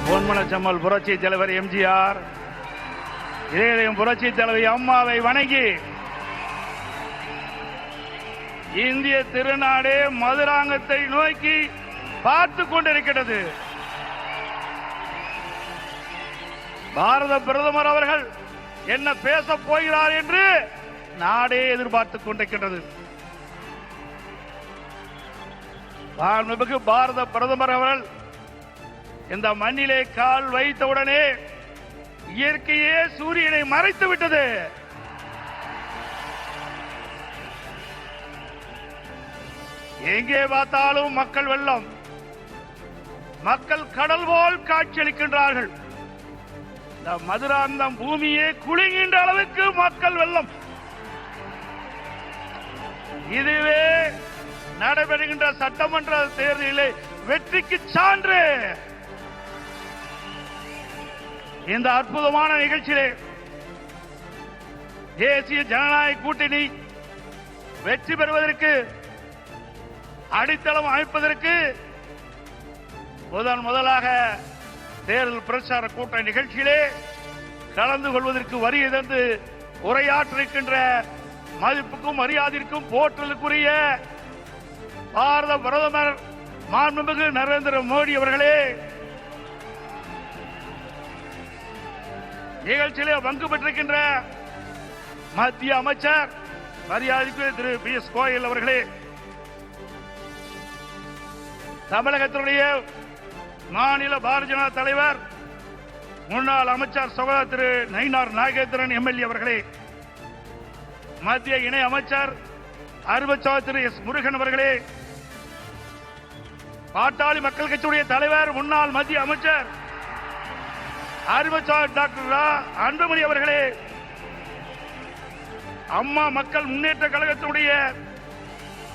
பொன்மனச்செம்மல் புரட்சி தலைவர் எம்ஜிஆர், இதயம் புரட்சி தலைவர் அம்மாவை வணங்கி இந்திய திருநாடே மதுராங்கத்தை நோக்கி பார்த்து கொண்டிருக்கிறது. பாரத பிரதமர் அவர்கள் என்ன பேச போகிறார் என்று நாடே எதிர்பார்த்துக் கொண்டிருக்கிறது. பாரத பிரதமர் அவர்கள் இந்த மண்ணிலே கால் வைத்தவுடனே இயற்கையே சூரியனை மறைத்து விட்டது. எங்கே பார்த்தாலும் மக்கள் வெள்ளம், மக்கள் கடல் போல் காட்சியளிக்கின்றார்கள். இந்த மதுராந்தம் பூமியே குலுங்குகின்ற அளவுக்கு மக்கள் வெள்ளம். இதுவே நடைபெறுகின்ற சட்டமன்ற தேர்தலிலே வெற்றிக்கு சான்று. இந்த அற்புதமான நிகழ்ச்சியிலே தேசிய ஜனநாயக கூட்டணி வெற்றி பெறுவதற்கு அடித்தளம் அமைப்பதற்கு முதலாக தேர்தல் பிரச்சார கூட்ட நிகழ்ச்சியிலே கலந்து கொள்வதற்கு வருகை தந்து உரையாற்றிருக்கின்ற மதிப்புக்கும் மரியாதைக்கும் போற்றலுக்குரிய பாரத பிரதமர் மாண்புமிகு நரேந்திர மோடி அவர்களே, நிகழ்ச்சியிலே பங்கு பெற்றிருக்கின்ற மத்திய அமைச்சர் மரியாதைக்கு திரு பியூஷ் கோயல் அவர்களே, தமிழகத்தினுடைய மாநில பாரதிய ஜனதா தலைவர் முன்னாள் அமைச்சர் சகோதரர் திரு நயினார் நாகேந்திரன் எம்எல்ஏ அவர்களே, மத்திய இணை அமைச்சர் அருமைச்சகோதரர் திரு எஸ் முருகன் அவர்களே, பாட்டாளி மக்கள் கட்சியுடைய தலைவர் முன்னாள் மத்திய அமைச்சர் அருமைச்சகோதரர் டாக்டர் அன்புமணி அவர்களே, அம்மா மக்கள் முன்னேற்ற கழகத்தினுடைய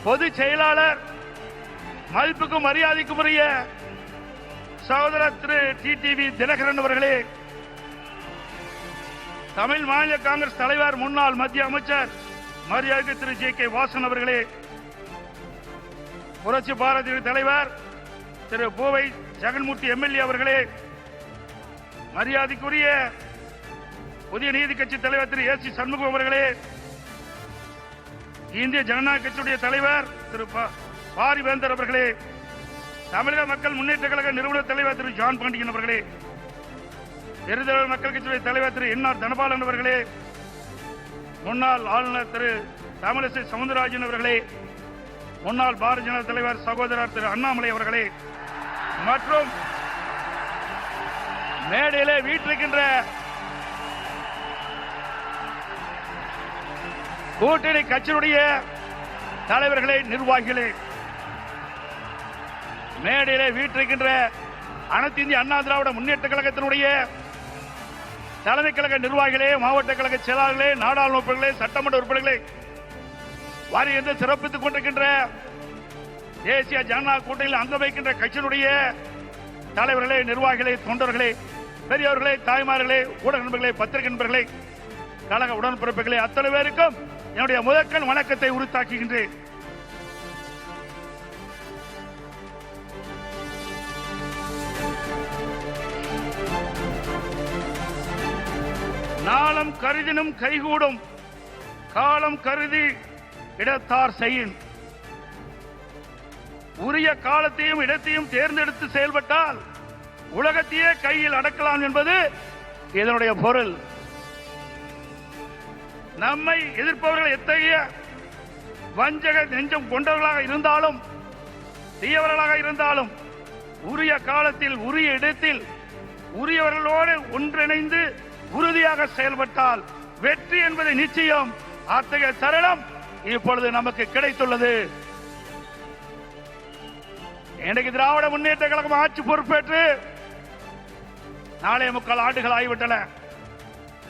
பொதுச் செயலாளர் மதிப்புக்கும் மரியாதைக்கும் உரிய சகோதரர் திரு டிடிவி தினகரன் அவர்களே, தமிழ் மாநில காங்கிரஸ் தலைவர் முன்னாள் மத்திய அமைச்சர் மரியாதை திரு ஜே கே வாசன் அவர்களே, புரட்சி பாரதிய தலைவர் திரு பூவை ஜெகன்மூர்த்தி எம்எல்ஏ அவர்களே, மரியாதைக்குரிய புதிய நீதி கட்சி தலைவர் திரு ஏசி சண்முகம் அவர்களே, இந்திய ஜனநாயக கட்சியுடைய தலைவர் திரு பாரிவேந்தர் அவர்களே, தமிழக மக்கள் முன்னேற்ற கழக நிறுவன தலைவர் திரு ஜான் பாண்டியன் அவர்களே, எருதல் மக்கள் கட்சியுடைய தலைவர் திரு என்ஆர் தனபாலன் அவர்களே, முன்னாள் ஆளுநர் திரு தமிழிசை சவுந்தரராஜன் அவர்களே, முன்னாள் பாரதிய ஜனதா தலைவர் சகோதரர் திரு அண்ணாமலை அவர்களே, மற்றும் மேடையிலே வீட்டிருக்கின்ற கூட்டணி கட்சியினுடைய தலைவர்களே, நிர்வாகிகளே, மேடையிலே வீட்டிருக்கின்ற அனைத்து இந்திய அண்ணா திராவிட முன்னேற்ற கழகத்தினுடைய தலைமை கழக நிர்வாகிகளே, மாவட்ட கழக செயலாளர்களே, நாடாளுமன்ற உறுப்பினர்களே, சட்டமன்ற உறுப்பினர்களே, வாரியத்தை சிறப்பித்துக் கொண்டிருக்கின்ற தேசிய ஜனநாயக கூட்டணியில் அங்கம் வைக்கின்ற கட்சியினுடைய தலைவர்களே, நிர்வாகிகளே, தொண்டர்களே, பெரியவர்களே, தாய்மார்களே, ஊடக நண்பர்களே, பத்திரிகை நண்பர்களே, கழக உடன்பிறப்புகளே, அத்தனை பேருக்கும் என்னுடைய முதற்கண் வணக்கத்தை உரித்தாக்குகின்றேன். நாளம் கருதினும் கைகூடும், காலம் கருதி இடத்தார் செய்யின். உரிய காலத்தையும் இடத்தையும் தேர்ந்தெடுத்து செயல்பட்டால் உலகத்தையே கையில் அடக்கலாம் என்பது இதனுடைய பொருள். நம்மை எதிர்ப்பவர்கள் எத்தகைய வஞ்சக நெஞ்சம் கொண்டவர்களாக இருந்தாலும், தீயவர்களாக இருந்தாலும், உரிய காலத்தில் உரிய இடத்தில் உரியவர்களோடு ஒன்றிணைந்து உறுதியாக செயல்பட்டால் வெற்றி என்பது நிச்சயம். அத்தகைய தருணம் இப்பொழுது நமக்கு கிடைத்துள்ளது. இன்றைக்கு திராவிட முன்னேற்ற கழகம் ஆட்சி பொறுப்பேற்று 4.25 ஆண்டுகள் ஆகிவிட்டன.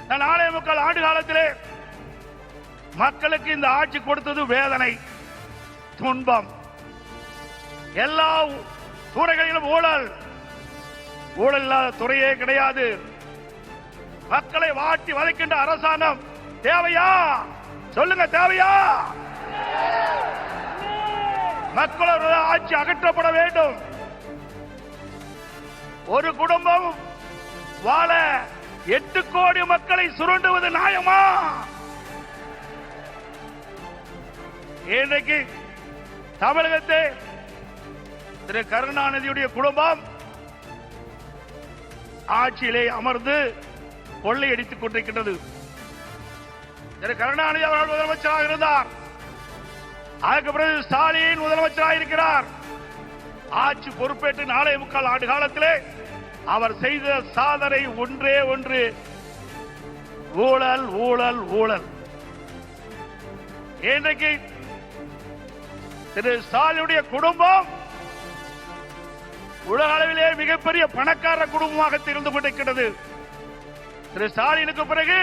4.25 ஆண்டு காலத்திலே மக்களுக்கு இந்த ஆட்சி கொடுத்தது வேதனை, துன்பம். எல்லா துறைகளிலும் ஊழல், ஊழல் இல்லாத துறையே கிடையாது. மக்களை வாட்டி வதைக்கின்ற அரசாங்கம் தேவையா? சொல்லுங்க, தேவையா? மக்களோட ஆட்சி அகற்றப்பட வேண்டும். ஒரு குடும்பம் வாழ 8 கோடி மக்களை சுரண்டுவது நியாயமா? இன்றைக்கு தமிழகத்தை திரு கருணாநிதியுடைய குடும்பம் ஆட்சியிலே அமர்ந்து கொள்ளையடித்துக் கொண்டிருக்கின்றது. திரு கருணாநிதி அவர்கள் முதலமைச்சராக இருந்தார். அதற்கு பிறகு ஸ்டாலின் முதலமைச்சராக இருக்கிறார். ஆட்சி பொறுப்பேற்று 4.25 ஆண்டு காலத்திலே அவர் செய்த சாதனை ஒன்றே ஒன்று, ஊழல் ஊழல் ஊழல். இன்றைக்கு திரு ஸ்டாலினுடைய குடும்பம் உலக அளவிலே மிகப்பெரிய பணக்கார குடும்பமாக திகழ்ந்து கொண்டிருக்கிறது. திரு ஸ்டாலினுக்கு பிறகு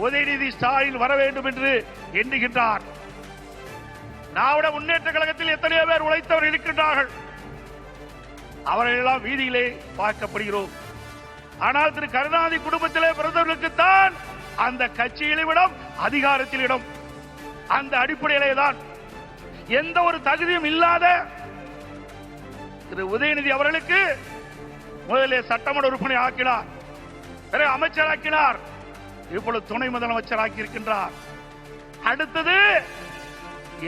உதயநிதி ஸ்டாலின் வர வேண்டும் என்று எண்ணுகின்றார். திராவிட முன்னேற்ற கழகத்தில் எத்தனையோ பேர் உழைத்தவர் இருக்கின்றார்கள். அவர்கள் எல்லாம் வீதியிலே பார்க்கப்படுகிறோம். ஆனால் திரு கருணாநிதி குடும்பத்திலே பிறந்தவர்களுக்குத்தான் அந்த கட்சியில் இடம், அதிகாரத்தில் இடம். அந்த அடிப்படையிலே தான் எந்த ஒரு தகுதியும் இல்லாத திரு உதயநிதி அவர்களுக்கு முதலிலே சட்டமன்ற உறுப்பினர் ஆக்கினார், பிறகு அமைச்சராக்கினார், இப்பொழுது துணை முதலமைச்சராக்கி இருக்கின்றார். அடுத்தது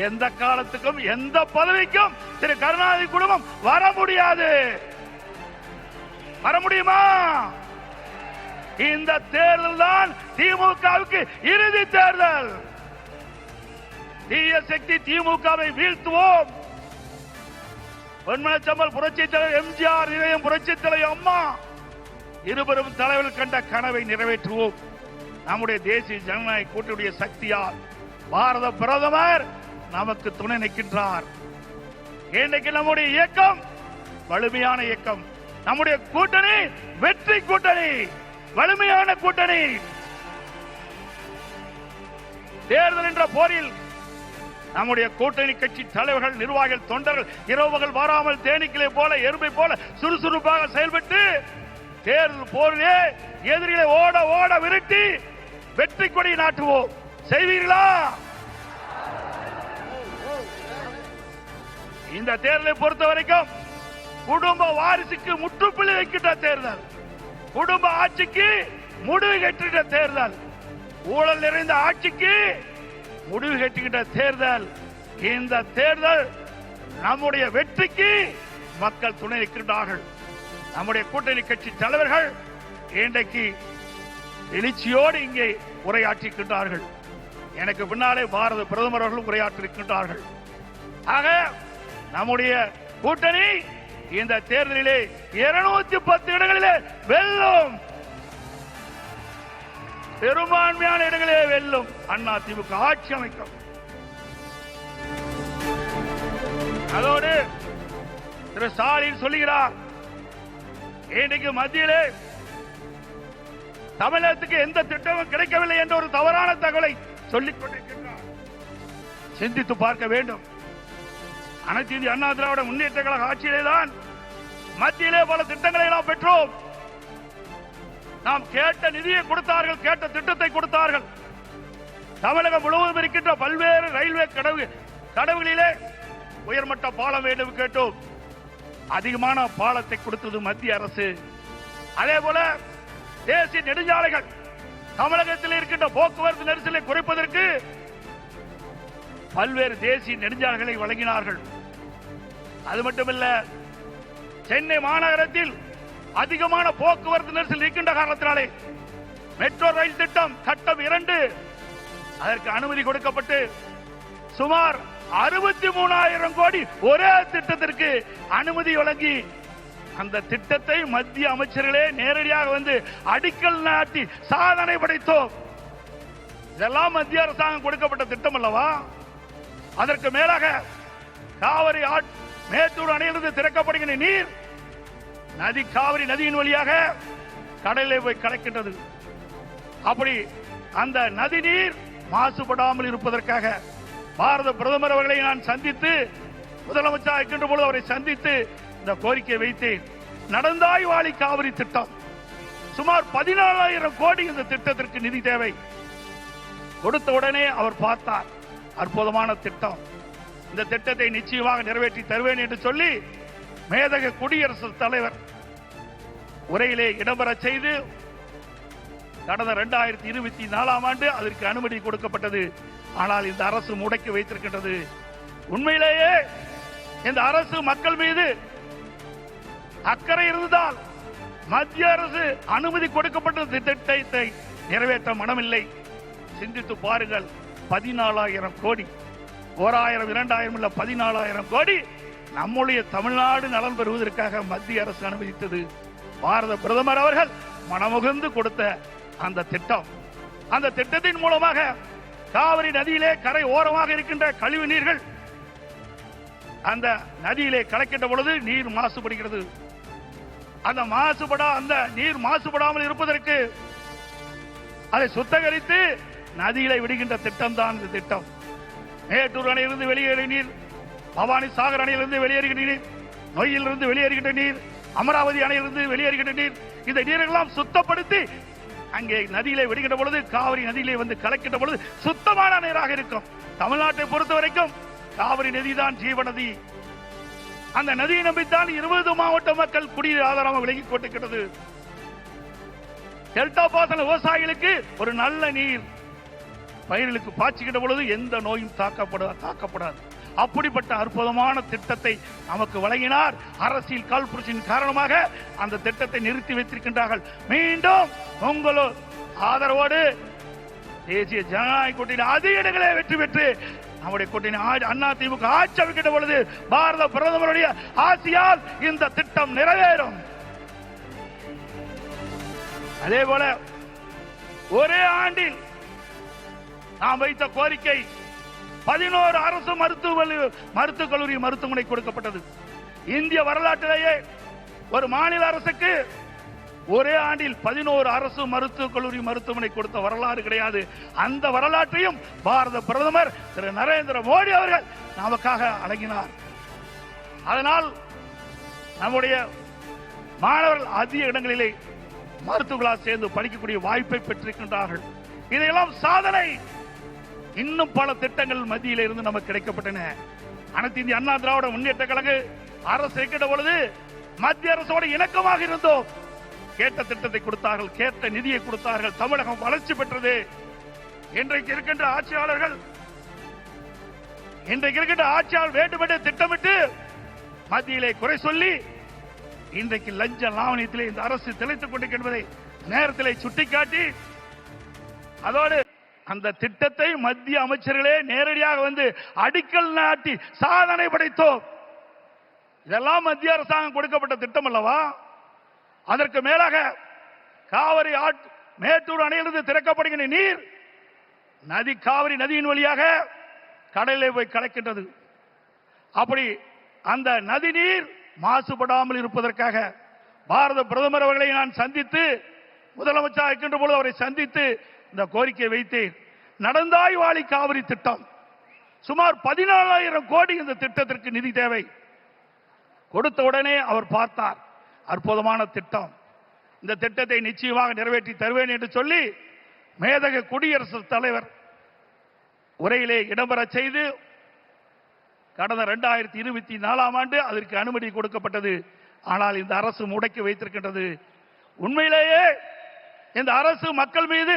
எந்த காலத்துக்கும் எந்த பதவிக்கும் திரு கருணாநிதி குடும்பம் வர முடியாது. வர முடியுமா? இந்த தேர்தல் தான் திமுகவுக்கு இறுதி தேர்தல். தீய சக்தி திமுகவை வீழ்த்துவோம். பொன்மனச்சம்பல் புரட்சித் தலைவர் எம்ஜிஆர், இதயம் புரட்சித் தலைவர் அம்மா இருவரும் தலைவர்கள் கண்ட கனவை நிறைவேற்றுவோம். நம்முடைய தேசிய ஜனநாயக கூட்டணியுடைய சக்தியால் பாரத பிரதமர் நமக்கு துணை நிற்கின்றார். இன்றைக்கு நம்முடைய இயக்கம் வலிமையான இயக்கம். நம்முடைய கூட்டணி வெற்றி கூட்டணி, வலிமையான கூட்டணி. தேர்தல் என்ற போரில் நம்முடைய கூட்டணி கட்சி தலைவர்கள், நிர்வாகிகள், தொண்டர்கள் இரவுகள் வாராமல் தேனீக்களை போல, எறும்பை போல சுறுசுறுப்பாக செயல்பட்டு தேர்தல் போரிலே எதிரிகளை ஓட ஓட விரட்டி வெற்றி கொடி நாட்டுவோம். செய்வீர்களா? இந்த தேர்தலை பொறுத்த வரைக்கும் குடும்ப வாரிசுக்கு முற்றுப்புள்ளி வைக்கின்ற தேர்தல், குடும்ப ஆட்சிக்கு முடிவு கட்டுகின்ற தேர்தல், ஊழல் நிறைந்த ஆட்சிக்கு முடிவு கட்டுகின்ற தேர்தல். இந்த தேர்தல் நம்முடைய வெற்றிக்கு மக்கள் துணை நிற்கின்றார்கள். நம்முடைய கூட்டணி கட்சி தலைவர்கள் இன்றைக்கு எழுச்சியோடு இங்கே உரையாற்றிருக்கின்றார்கள். எனக்கு பின்னாலே பாரத பிரதமர் அவர்களும் உரையாற்றிருக்கின்றார்கள். ஆக நம்முடைய கூட்டணி இந்த தேர்தலிலே 210 இடங்களிலே வெல்லும், பெரும்பான்மையான இடங்களே வெல்லும். அண்ணா திமுக ஆட்சி அமைக்கும். அதோடு திரு ஸ்டாலின் சொல்லுகிறார், இன்றைக்கு மத்தியிலே தமிழகத்துக்கு எந்த திட்டமும் கிடைக்கவில்லை என்ற ஒரு தவறான தகவலை சொல்லிக் கொண்டிருக்கின்றார். சிந்தித்து பார்க்க வேண்டும். அனைத்து இந்திய அண்ணா திராவிட முன்னேற்ற கழக ஆட்சியிலேதான் மத்தியிலே பல திட்டங்களை எல்லாம் பெற்றோம். நாம் கேட்ட நிதியை கொடுத்தார்கள், கேட்ட திட்டத்தை கொடுத்தார்கள். தமிழகம் முழுவதும் இருக்கின்ற பல்வேறு ரயில்வே கடவுகளிலே உயர்மட்ட பாலம் வேண்டும் கேட்டோம். அதிகமான பாலத்தை கொடுத்தது மத்திய அரசு. அதே போல தேசிய நெடுஞ்சாலைகள், தமிழகத்தில் இருக்கின்ற போக்குவரத்து நெரிசலை குறைப்பதற்கு பல்வேறு தேசிய நெடுஞ்சாலைகளை வழங்கினார்கள். அது மட்டுமல்ல, சென்னை மாநகரத்தில் அதிகமான போக்குவரத்து நெரிசல் இருக்கின்ற காரணத்தினாலே மெட்ரோ ரயில் திட்டம் கட்டம் 2 அதற்கு அனுமதி கொடுக்கப்பட்டு சுமார் 63,000 கோடி ஒரே திட்டத்திற்கு அனுமதி வழங்கி அந்த திட்டத்தை மத்திய அமைச்சர்களே நேரடியாக வந்து அடிக்கல் நாட்டி சாதனை படைத்தோம். இதெல்லாம் மத்திய அரசாங்கம் கொடுக்கப்பட்ட திட்டம் அல்லவா? அதற்கு மேலாக காவிரி மேட்டூர் அணையிலிருந்து திறக்கப்படுகின்ற நீர் நதி, காவிரி நதியின் வழியாக கடலில் போய் கலக்கின்றது. அப்படி அந்த நதி நீர் மாசுபடாமல் இருப்பதற்காக பாரத பிரதமர் அவர்களை நான் சந்தித்து, முதலமைச்சர் இருக்கின்ற பொழுது அவரை சந்தித்து இந்த கோரிக்கை வைத்தேன். நடந்தாய் வாழி காவிரி திட்டம் சுமார் 14,000 கோடி இந்த திட்டத்திற்கு நிதி தேவை. கொடுத்த உடனே அவர் பார்த்தார், அற்புதமான திட்டம், இந்த திட்டத்தை நிச்சயமாக நிறைவேற்றி தருவேன் என்று சொல்லி மேதக குடியரசுத் தலைவர் உரையிலே இடம்பெற செய்து கடந்த 2024 ஆண்டு அதற்கு அனுமதி கொடுக்கப்பட்டது. ஆனால் இந்த அரசு முடக்கி வைத்திருக்கின்றது. உண்மையிலேயே இந்த அரசு மக்கள் மீது அக்கறை இருந்தால் மத்திய அரசு அனுமதி கொடுக்கப்பட்ட திட்டத்தை நிறைவேற்ற மனமில்லை. சிந்தித்து பாருங்கள். 14,000 கோடி, 1000 2000 இல்ல 14,000 கோடி நம்முடைய தமிழ்நாடு நலன் பெறுவதற்காக மத்திய அரசு அனுமதித்தது. பாரத பிரதமர் அவர்கள் மனமுகந்து கொடுத்த அந்த திட்டம், அந்த திட்டத்தின் மூலமாக காவிரி நதியிலே கரை ஓரமாக இருக்கின்ற கழிவு நீர்கள் அந்த நதியிலே கலக்கின்ற பொழுது நீர் மாசுபடுகிறது. அந்த நீர் மாசுபடாமல் இருப்பதற்கு அதை சுத்தகரித்து நதியிலே விடுகின்ற திட்டம் தான் இந்த திட்டம். மேட்டூர் அணையிலிருந்து வெளியேறிய நீர், பவானி சாகர் அணையிலிருந்து வெளியேறுகின்ற நீர், நொய்யிலிருந்து வெளியேறுகின்ற நீர், அமராவதி அணையிலிருந்து வெளியேறுகின்ற நீர், இந்த நீரெல்லாம் சுத்தப்படுத்தி அங்கே நதியிலே விடுகின்ற பொழுது, காவிரி நதியிலே வந்து கலக்கின்ற பொழுது சுத்தமான நீராக இருக்கும். தமிழ்நாட்டை பொறுத்த வரைக்கும் காவிரி நதிதான் ஜீவநதி. அந்த நதியை நம்பித்தான் 20 மாவட்ட மக்கள் குடிநீர் ஆதாரமாக விலகிக் கொண்டிருக்கிறது. டெல்டா பாசன விவசாயிகளுக்கு ஒரு நல்ல நீர் பயிர்களுக்கு பாய்ச்சுகின்ற பொழுது எந்த நோயும் தாக்கப்படாது. அப்படிப்பட்ட அற்புதமான திட்டத்தை நமக்கு வழங்கினார். அரசியல் காழ்ப்புணர்ச்சியின் காரணமாக அந்த திட்டத்தை நிறுத்தி வைத்திருக்கின்றார்கள். மீண்டும் உங்களோ ஆதரவோடு தேசிய ஜனநாயக கூட்டணி அதிக இடங்களே வெற்றி பெற்று நம்முடைய கூட்டணி அண்ணா திமுக ஆட்சி அமைக்கின்ற பொழுது பாரத பிரதமருடைய ஆசியால் இந்த திட்டம் நிறைவேறும். அதே போல ஒரே ஆண்டில் நாம் வைத்த கோரிக்கை 11 அரசு மருத்துவக் கல்லூரி மருத்துவமனை கொடுக்கப்பட்டது. இந்திய வரலாற்றிலேயே ஒரு மாநில அரசுக்கு ஒரே ஆண்டில் 11 அரசு மருத்துவக் கல்லூரி மருத்துவமனை கொடுத்த வரலாறு கிடையாது. அந்த வரலாற்றையும் பாரத பிரதமர் திரு நரேந்திர மோடி அவர்கள் நமக்காக வழங்கினார். அதனால் நம்முடைய மாணவர்கள் அதிக இடங்களிலே மருத்துவர்களாக சேர்ந்து படிக்கக்கூடிய வாய்ப்பை பெற்றிருக்கின்றார்கள். இதையெல்லாம் சாதனை. இன்னும் பல திட்டங்கள் மத்தியில் இருந்து நமக்கு கிடைக்கப்பட்டன. அனைத்து இந்திய அண்ணா திராவிட முன்னேற்ற கழக அரசு இருக்கின்ற பொழுது மத்திய அரசோடு இணக்கமாக இருந்தோம். கேட்ட திட்டத்தை கொடுத்தார்கள், கேட்ட நிதியை கொடுத்தார்கள். தமிழகம் வளர்ச்சி பெற்றது. இன்றைக்கு இருக்கின்ற ஆட்சியாளர் வேண்டுமென்றே திட்டமிட்டு மத்தியிலே குறை சொல்லி இன்றைக்கு லஞ்ச லாவணியத்திலே இந்த அரசு திளைத்துக் கொண்டிருக்கின்றதை நேரத்திலே சுட்டிக்காட்டி அதோடு அந்த திட்டத்தை மத்திய அமைச்சர்களே நேரடியாக வந்து அடிக்கல் நாட்டி சாதனை படைத்தோம். இதெல்லாம் மத்திய அரசாங்கம் கொடுக்கப்பட்ட திட்டம் அல்லவா? அதற்கு மேலாக காவிரி மேட்டூர் அணையிலிருந்து திறக்கப்படுகின்ற நீர் காவிரி நதியின் வழியாக கடலிலே போய் கலக்கின்றது. அப்படி அந்த நதி நீர் மாசுபடாமல் இருப்பதற்காக பாரத பிரதமர் அவர்களை நான் சந்தித்து, முதலமைச்சர் இருக்கின்ற பொழுது அவரை சந்தித்து இந்த கோரிக்கை வைத்தேன். நடந்தாய் வாழி காவிரி திட்டம் சுமார் 14,000 கோடி இந்த திட்டத்திற்கு நிதி தேவை. கொடுத்த உடனே அவர் பார்த்தார், அற்புதமான திட்டம், இந்த திட்டத்தை நிச்சயமாக நிறைவேற்றி தருவேன் என்று சொல்லி மேதக குடியரசுத் தலைவர் உரையிலே இடம்பெற செய்து கடந்த 2024 ஆண்டு அதற்கு அனுமதி கொடுக்கப்பட்டது. ஆனால் இந்த அரசு முடக்கி வைத்திருக்கின்றது. உண்மையிலேயே இந்த அரசு மக்கள் மீது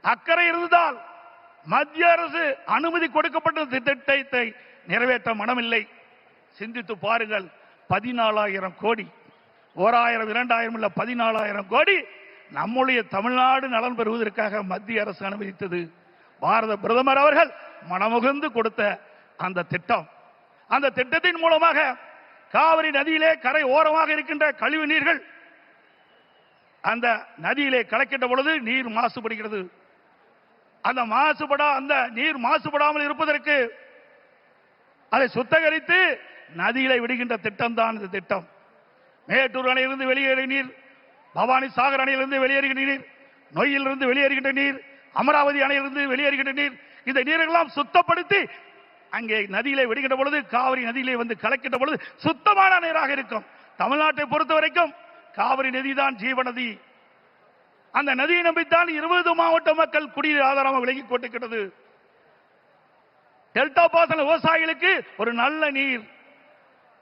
அக்கறை இருந்தால் மத்திய அரசு அனுமதி கொடுக்கப்பட்ட திட்டத்தை நிறைவேற்ற மனமில்லை. சிந்தித்து பாருங்கள். 14,000 கோடி, 1000 2000 இல்ல 14,000 கோடி நம்முடைய தமிழ்நாடு நலன் பெறுவதற்காக மத்திய அரசு அனுமதித்தது. பாரத பிரதமர் அவர்கள் மனமுகந்து கொடுத்த அந்த திட்டம், அந்த திட்டத்தின் மூலமாக காவிரி நதியிலே கரை ஓரமாக இருக்கின்ற கழிவு நீர்கள் அந்த நதியிலே கலக்கின்ற பொழுது நீர் மாசுபடுகிறது. அந்த நீர் மாசுபடாமல் இருப்பதற்கு அதை சுத்தகரித்து நதியிலே விடுகின்ற திட்டம் தான் இந்த திட்டம். மேட்டூர் அணையிலிருந்து வெளியேறிய நீர், பவானி சாகர் அணையிலிருந்து வெளியேறுகின்ற நீர், நொய்யிலிருந்து வெளியேறுகின்ற நீர், அமராவதி அணையிலிருந்து வெளியேறுகின்ற நீர், இந்த நீரெல்லாம் சுத்தப்படுத்தி அங்கே நதியிலே விடுகின்ற பொழுது, காவிரி நதியிலே வந்து கலக்கின்ற பொழுது சுத்தமான நீராக இருக்கும். தமிழ்நாட்டை பொறுத்த வரைக்கும் காவிரி நதிதான் ஜீவநதி. அந்த நதியை நம்பித்தான் 20 மாவட்ட மக்கள் குடிநீர் ஆதாரமாக விலகிக் கொண்டிருக்கிறது. டெல்டா பாசன விவசாயிகளுக்கு ஒரு நல்ல நீர்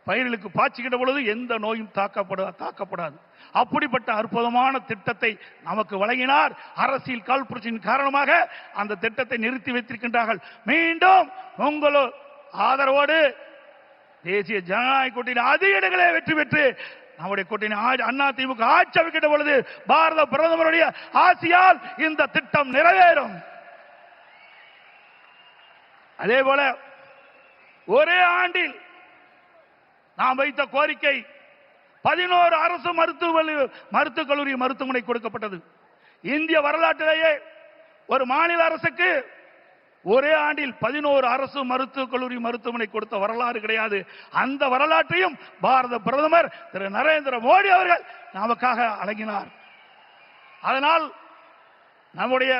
பயிர்களுக்கு பாய்ச்சுகின்ற பொழுது எந்த நோயும் தாக்கப்படாது. அப்படிப்பட்ட அற்புதமான திட்டத்தை நமக்கு வழங்கினார். அரசியல் காழ்ப்புணர்ச்சியின் காரணமாக அந்த திட்டத்தை நிறுத்தி வைத்திருக்கின்றார்கள். மீண்டும் உங்களோ ஆதரவோடு தேசிய ஜனநாயக கூட்டணி அதிக இடங்களே வெற்றி பெற்று நம்முடைய கூட்டணி அண்ணா திமுக ஆட்சி அமைக்கின்ற பொழுது பாரத பிரதமருடைய ஆசியால் இந்த திட்டம் நிறைவேறும். அதே போல ஒரே ஆண்டில் நாம் வைத்த கோரிக்கை 11 அரசு மருத்துவக் கல்லூரி மருத்துவமனை கொடுக்கப்பட்டது. இந்திய வரலாற்றிலேயே ஒரு மாநில அரசுக்கு ஒரே ஆண்டில் 11 அரசு மருத்துவக் கல்லூரி மருத்துவமனை கொடுத்த வரலாறு கிடையாது. அந்த வரலாற்றையும் பாரத பிரதமர் திரு நரேந்திர மோடி அவர்கள் நமக்காக வழங்கினார். அதனால் நம்முடைய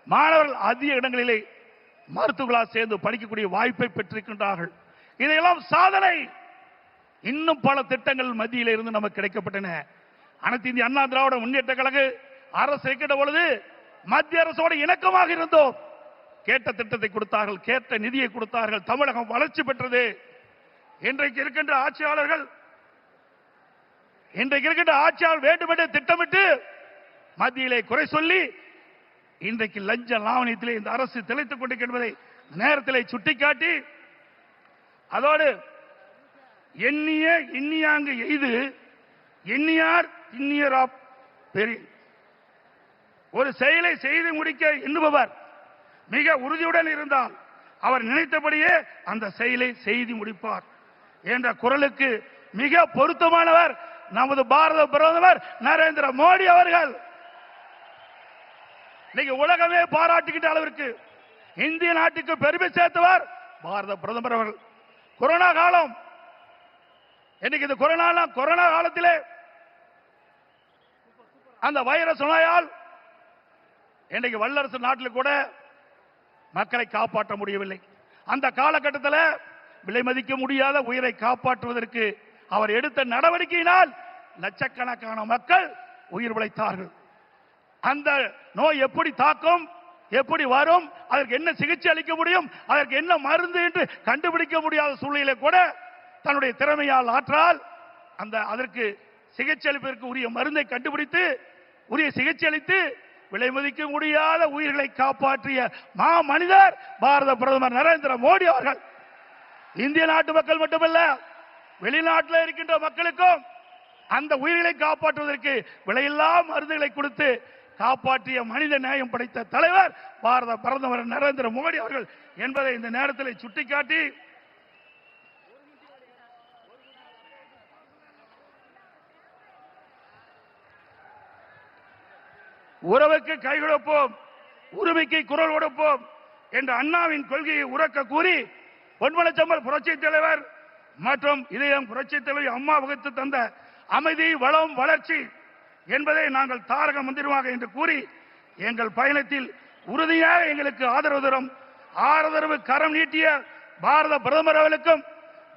மாணவர்கள் அதிக இடங்களிலே மருத்துவர்களாக சேர்ந்து படிக்கக்கூடிய வாய்ப்பை பெற்றிருக்கின்றார்கள். இதையெல்லாம் சாதனை. இன்னும் பல திட்டங்கள் மத்தியில் இருந்து நமக்கு கிடைக்கப்பட்டன. அனைத்து இந்திய அண்ணா திராவிட முன்னேற்ற கழக அரசு இருக்கின்ற பொழுது மத்திய அரசோடு இணக்கமாக இருந்தோம். கேட்ட திட்டத்தை கொடுத்தார்கள், கேட்ட நிதியை கொடுத்தார்கள். தமிழகம் வளர்ச்சி பெற்றது. இன்றைக்கு இருக்கின்ற ஆட்சியாளர்கள் வேண்டுமென்றே திட்டமிட்டு மத்தியிலே குறை சொல்லி இன்றைக்கு லஞ்ச லாவணியத்திலே இந்த அரசு திளைத்துக் கொண்டிருக்கின்றதை நேரத்திலே சுட்டிக்காட்டி அதோடு எண்ணியாங்கு எய்து எண்ணியார் இன்னியர் ஆப் பெரிய ஒரு செயலை செய்து முடிக்க எண்ணுபவர் மிக உறுதியுடன் இருந்தால் அவர் நினைத்தபடியே அந்த செயலை செய்து முடிப்பார் என்ற குரலுக்கு மிக பொருத்தமானவர் நமது பாரத பிரதமர் நரேந்திர மோடி அவர்கள். இன்னைக்கு உலகமே பாராட்டுகின்ற அளவிற்கு இந்திய நாட்டுக்கு பெருமை சேர்த்தவர் பாரத பிரதமர் அவர்கள். கொரோனா காலம், இன்னைக்கு இந்த கொரோனா காலத்திலே அந்த வைரஸ் நோயால் இன்றைக்கு வல்லரசு நாட்டில் கூட மக்களை காப்பாற்ற முடியவில்லை. அந்த காலகட்டத்தில் விலை மதிக்க முடியாத உயிரை காப்பாற்றுவதற்கு அவர் எடுத்த நடவடிக்கையினால் லட்சக்கணக்கான மக்கள் உயிர் பிழைத்தார்கள். அந்த நோய் எப்படி தாக்கும், எப்படி வரும், அதற்கு என்ன சிகிச்சை அளிக்க முடியும், அதற்கு என்ன மருந்து என்று கண்டுபிடிக்க முடியாத சூழ்நிலை கூட தன்னுடைய திறமையால் ஆற்றால் அதற்கு சிகிச்சை அளிப்பதற்கு உரிய மருந்தை கண்டுபிடித்து உரிய சிகிச்சை அளித்து விலை மதிக்க முடியாத உயிர்களை காப்பாற்றிய மா மனிதர் பாரத பிரதமர் நரேந்திர மோடி அவர்கள். இந்திய நாட்டு மக்கள் மட்டுமல்ல, வெளிநாட்டில் இருக்கின்ற மக்களுக்கும் அந்த உயிர்களை காப்பாற்றுவதற்கு விலையில்லா மருந்துகளை கொடுத்து காப்பாற்றிய மனித நேயம் படைத்த தலைவர் பாரத பிரதமர் நரேந்திர மோடி அவர்கள் என்பதை இந்த நேரத்தில் சுட்டிக்காட்டி உறவுக்கு கை கொடுப்போம், உரிமைக்கு குரல் கொடுப்போம் என்ற அண்ணாவின் கொள்கையை உறக்க கூறி பொன்மனச்செம்மல் புரட்சித் தலைவர் மற்றும் இதயம் புரட்சித் தலைவர் அம்மா வகுத்து தந்த அமைதி, வளம், வளர்ச்சி என்பதை நாங்கள் தாரக மந்திரமாக என்று கூறி எங்கள் பயணத்தில் உறுதியாக எங்களுக்கு ஆதரவு கரம் நீட்டிய பாரத பிரதமர் அவர்களுக்கும்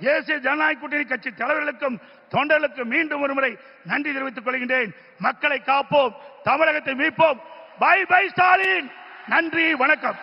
தேசிய ஜனநாயக கூட்டணி கட்சி தலைவர்களுக்கும் தொண்டர்களுக்கு மீண்டும் ஒருமுறை நன்றி தெரிவித்துக் கொள்கின்றேன். மக்களை காப்போம், தமிழகத்தை மீட்போம். By by Stalin. நன்றி, வணக்கம்.